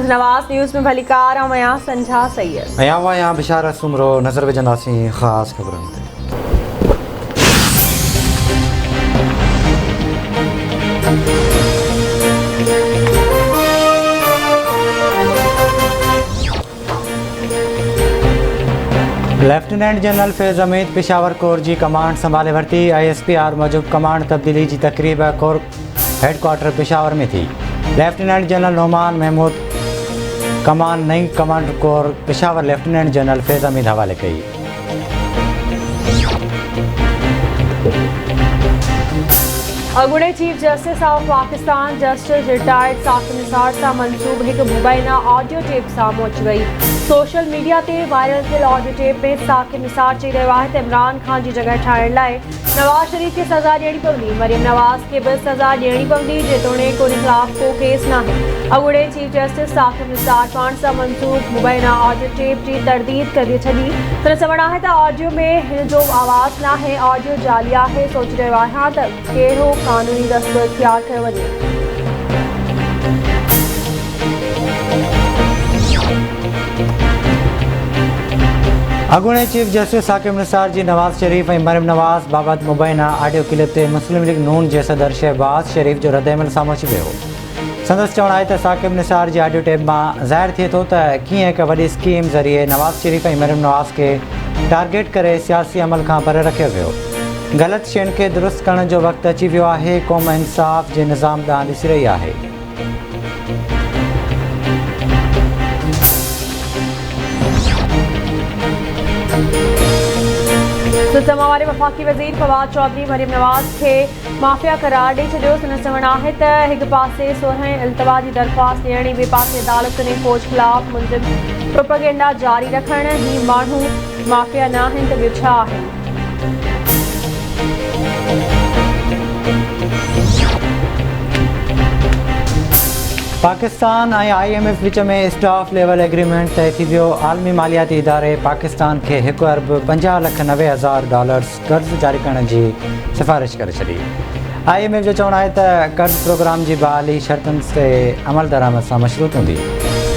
नवाज़ news में भलीकार ऐं आहियां संझा सैयद ऐं आहियां बिशारत सुमरो। नज़र विझंदासीं ख़ासि ख़बरुनि ते। Lieutenant general Faiz Hameed Peshawar corps जी कमांड संभाले वरिती। ISPR मूजिबि कमांड तब्दीली जी तक़रीब कोर हेडक्वार्टर पेशावर में थी। लेफ्टिनेंट जनरल नोमान महमूद कमान नई command corps Peshawar lieutenant general Faiz Hameed हवाले कई। अॻूणे chief justice of Pakistan justice retired Saqib Nisar सां मंसूब हिकु मुबैना ऑडियो टेप साम्हूं अची वई। सोशल मीडिया ते वायरल थियल ऑडियो टेप में साकिब निसार चई रहियो आहे त इमरान खान जी जॻह ठाहिण लाइ नवाज़ शरीफ़ खे सज़ा ॾियणी पवंदी। मरियम नवाज़ खे बि सज़ा ॾियणी पवंदी जेतोणीकि उन ख़िलाफ़ को केस नाहे। अॻूणे चीफ जस्टिस साकिब निसार पाण सां मंसूब मुबैना ऑडियो टेप जी तरदीद करे छॾी। पर चवणु आहे त ऑडियो में हिन जो आवाज़ नाहे, ऑडियो जाली आहे। सोचे रहियो आहियां त कहिड़ो कानूनी दस्तो इख्तियार कयो वञे। अॻूणे चीफ जस्टिस साकिब निसार जी नवाज़ शरीफ़ ऐं मरियम नवाज़ बाबति मुबैना ऑडियो क्लिप ते मुस्लिम लीग नून जे सदर शहबाज़ शरीफ़ जो रद्दअमल साम्हूं अची वियो। संदसि चवणु आहे त साकिब निसार जी ऑडियो टेप मां ज़ाहिर थिए थो त कीअं हिकु वॾी स्कीम ज़रिए नवाज़ शरीफ़ ऐं मरियम नवाज़ खे टारगेट करे सियासी अमल खां परे रखियो वियो। ग़लति शयुनि खे दुरुस्त करण जो वक़्तु अची वियो आहे। क़ौम इंसाफ़ जे निज़ाम ॾांहुं ॾिसी रही आहे। सुलतामा वारे वफ़ाक़ी वज़ीर फवाद चौधरी मरियम नवाज़ खे माफ़िया करार ॾेई छॾियो। संदसि चवणु आहे त हिकु पासे 16 इल्तवा जी दरख़्वास्त ॾियणी, ॿिए पासे अदालतुनि ऐं फ़ौज ख़िलाफ़ मुंज़िम प्रोपेगेंडा जारी रखण। ही माण्हू माफ़िया न आहिनि त ॿियो छा आहिनि। पाकिस्तान ऐं IMF विच में स्टाफ लेवल एग्रीमेंट तय थी वियो। आलमी मालियाती इदारे पाकिस्तान खे $1,50,00,000 कर्ज़ जारी करण जी सिफ़ारिश करे छॾी। IMF जो चवणु आहे त कर्ज़ प्रोग्राम जी बहाली शर्तुनि ते अमल दरामद सां मशरूत हूंदी।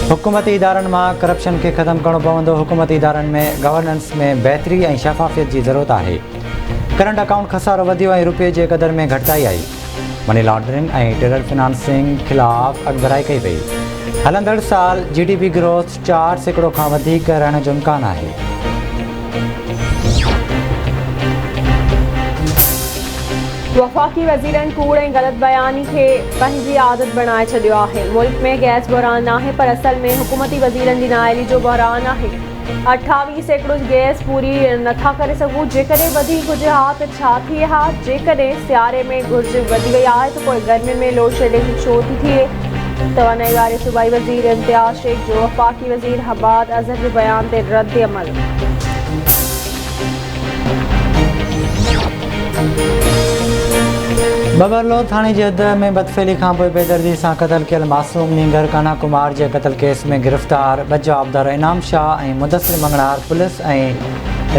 हुकूमती इदारनि मां करप्शन खे ख़तमु करणो पवंदो। हुकूमती इदारनि में गवर्नेंस में बहितरी ऐं शफ़ाफ़ियत जी ज़रूरत आहे। करंट अकाउंट खसारो वधियो ऐं रुपये जे क़दर में घटिताई आई। मनी लॉन्ड्रिंग ऐं टेरर फिनांसिंग ख़िलाफ़ अॻभराई कई वई। हलंदड़ साल GDP ग्रोथ 4% खां वधीक रहण जो इम्कान आहे। वफ़ाक़ी वज़ीरनि कूड़ ऐं ग़लति बयानी खे पंहिंजी आदत बणाए छॾियो आहे। मुल्क में गैस बहरान नाहे, पर असल में हुकूमती वज़ीरनि जी नाअहली जो बहरान आहे। 28% गैस पूरी नथा करे सघूं। जेकॾहिं वधीक हुजे हा त छा थिए हा? जेकॾहिं सियारे में घुर्ज वधी वई आहे त पोइ गर्मियुनि में लोड शेडिंग छो थी थिए? तवानाई वारे सूबाई वज़ीर इम्तियाज़ शेख जो वफ़ाक़ी वज़ीर हबाद अज़हर जे बयान ते रद्द अमल। बबरलो थाणे जी हद में बदफ़ैली खां पोइ बेदर्दी सां क़तल कियल मासूम नींगर काना कुमार जे क़तल केस में गिरफ़्तार 2 जवाबदार इनाम शाह ऐं मुदस्सिर मंगणार पुलिस ऐं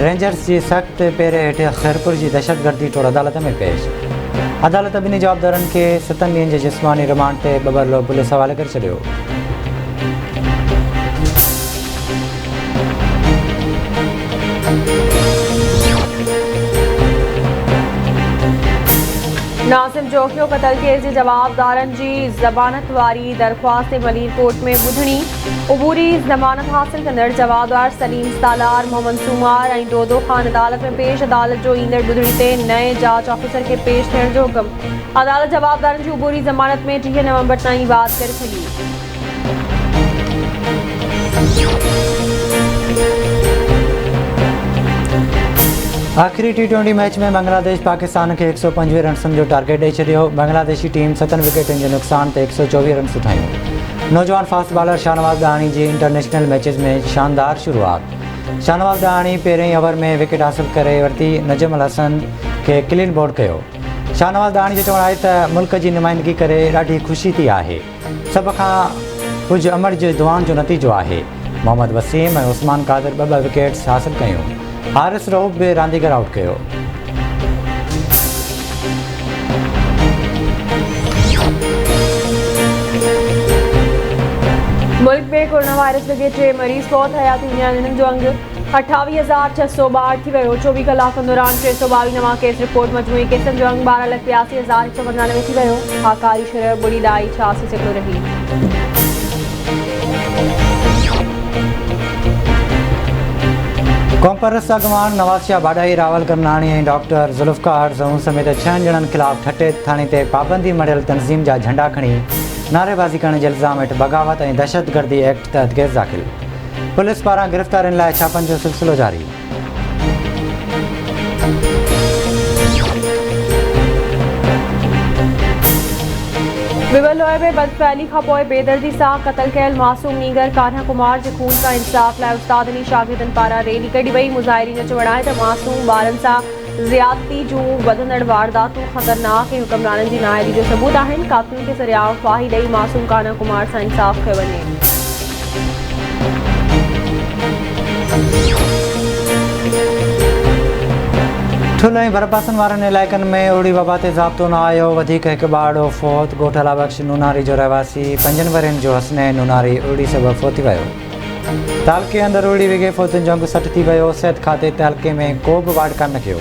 रेंजर्स जी सख़्त पेरे हेठि खैरपुर जी दहशतगर्दी टोड़ अदालत में पेश। अदालत ॿिन्ही जवाबदारनि खे 7 ॾींहंनि जे जिस्मानी रिमांड ते बबरलो पुलिस हवाले करे छॾियो। नासिम जोखियो क़तल केस जे जवाबदारनि जी ज़मानत वारी दरख़्वास्त मलीर कोर्ट में ॿुधणी। उबूरी ज़मानत हासिल कंदड़ जवाबदार सलीम सालार, मोहम्मद सूमार ऐं डोदो ख़ान अदालत में पेश। अदालत जो ईंदड़ ॿुधणी ते नए जांच ऑफिसर खे पेश थियण जो हुकुम। अदालत जवाबदारनि जी उबूरी ज़मानत में 30 नवंबर ताईं वाद करे छॾी। आख़िरी T20 मैच में बांग्लादेश पाकिस्तान खे 125 रन्सनि जो टारगेट ॾेई छॾियो। बांग्लादेशी टीम 7 विकेटुनि जे नुक़सान ते 124 रन्स ठाहियूं। नौजवान फास्ट बॉलर शाहनवाज़ ॾाणी जी इंटरनेशनल मैचिस में शानदार शुरूआत। शाहनवाज़ ॾाणी पहिरें ओवर में विकेट हासिल करे वरिती। नजम अल हसन खे क्लीन बोल्ड कयो। शाहनवाज़ ॾाणी जो चवणु आहे त मुल्क जी नुमाइंदगी करे ॾाढी ख़ुशी थी आहे। सभ खां कुझु अमर जे दुआनि जो नतीजो आहे। मोहम्मद वसीम ऐं उस्मान कादिर 2 विकेट्स हासिल कयूं। हारिस रऊफ़ बि रांदीगर आउट कयो। मुल्क में कोरोना वायरस लॻे 3 मरीज़ फ़ौत, हयाती दुनिया जो अंग 28,662 थी वियो। 24 कलाकनि दौरान 322 नवां केस रिपोर्ट। मजमूई केसनि जो अंग 12,82,195 थी वियो। आकारी शरह 0.86% रही। कांग्रेस अॻवान नवाज़ शाह बाडाई, रावल करनाणी ऐं डॉक्टर ज़ुल्फ़िकार ज़ऊं समेत 6 ॼणनि ख़िलाफ़ ठटे थाणे ते पाबंदी मढ़ियल तनज़ीम जा झंडा खणी नारेबाज़ी करण जे इल्ज़ाम हेठि बग़ावत ऐं दहशतगर्दी एक्ट तहत केस दाख़िल। पुलिस पारां गिरफ़्तारियुनि लाइ छापनि जो सिलसिलो जारी। बिबलोय में बदफ़ैली खां पोइ बेदर्दी सां क़त्ल कयल मासूम नीगर कान्हा कुमार जे खून सां इंसाफ़ लाइ उस्तादनी शागिर्दनि पारां रैली कढी वई। मुज़ाहिरीन चवणु आहे त मासूम ॿारनि सां ज़ियादती जूं वधंदड़ वारदातूं ख़तरनाक ऐं हुक्मराननि जी नाअहली जो सबूत आहिनि। कातिलनि खे सरियाम फाही ॾेई मासूम कान्हा कुमार सां इंसाफ़ कयो वञे। ठुल ऐं भरपासनि वारनि इलाइक़नि में उड़ी वबा ते ज़ाब्तो न आयो। वधीक हिकु ॿारड़ो फ़ौत। ॻोठ अलाबख्श नूनारी जो रहवासी 5 वरियनि जो हसनैन नूनारी उड़ी सबबि फ़ौत थी वियो। तालके अंदरि उड़ी विघे फ़ौतुनि जो अंग 60 थी वियो। सिहत खाते तालके में को बि वार्ड कान कयो।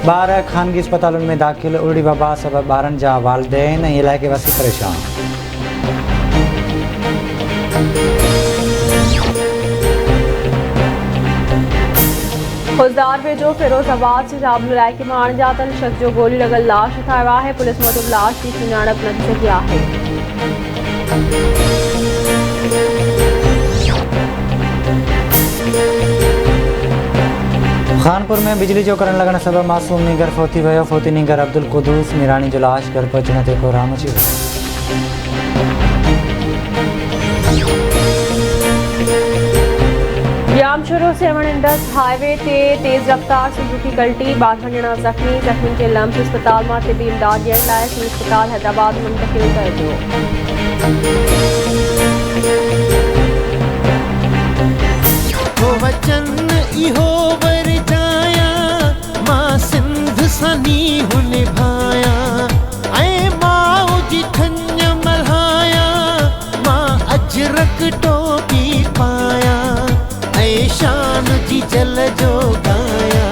ॿार ख़ानगी अस्पतालुनि में दाख़िल। उड़ी वबा सबबि ॿारनि जा वालिदैन ऐं इलाइक़े वासी परेशान। खुददार वेझो फिरोज़ाबाद जे जाबलू इलाइक़े में अणॼातल शख़्स जो गोली लॻल लाश उठायो आहे। पुलिस मूजिबि लाश जी सुञाणप न थी सघी आहे। खानपुर में बिजली जो करंट लॻण सबबि मासूम नीगर फ़ौत थी वियो। फ़ौती नीगर अब्दुल कुदूस मीरानी जो लाश घर पहुचण ते कोहराम अची वियो। जामशोरो सेवन इंडस हाईवे ते तेज़ रफ्तार सुजुकी कल्टी। 52 ॼणा ज़ख़्मी। ज़ख़्मियुनि खे लम्स अस्पताल मां तिबी इमदाद ॾियण लाइ सिविल अस्पताल हैदराबाद मुंतक़िल कयो वियो। इहो वरजाया मां सिंध सनी हुन भाया ऐं माउ जी ठंज मल्हाया मां अजरक टोपी पाया ऐं शान जी जल जो गाया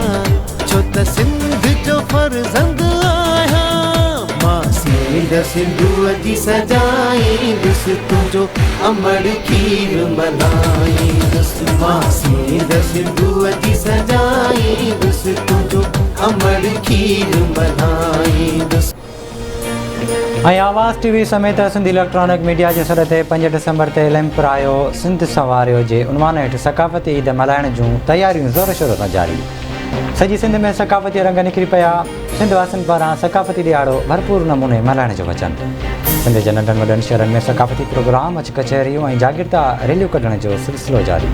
छो त सिंध जो फर्ज़ंद आहियां मां सीद सिंधूअ जी सजाईंदुसि तुंहिंजो अमड़ खीर मल्हाईंदुसि मां सीद सिंधूअ जी सजाईंदुसि तुंहिंजो अमड़ खीर मल्हाईंदुसि। ऐं आवाज़ टीवी समेत सिंधी इलेक्ट्रॉनिक मीडिया जे सर ते 5 डिसंबर ते लैंप रायो सिंध संवारियो जे उनवान हेठि सकाफ़ती ईद मल्हाइण जूं तयारियूं ज़ोर शोर सां जारी। सॼी सिंध में सकाफ़ती रंग निकिरी पिया। सिंध वासियुनि पारां सकाफ़ती ॾियारो भरपूर नमूने मल्हाइण जो वचन। सिंध जे नंढनि वॾनि शहरनि में सकाफ़ती प्रोग्राम अच कचहरियूं ऐं जागीरता रैलियूं कढण जो सिलसिलो जारी।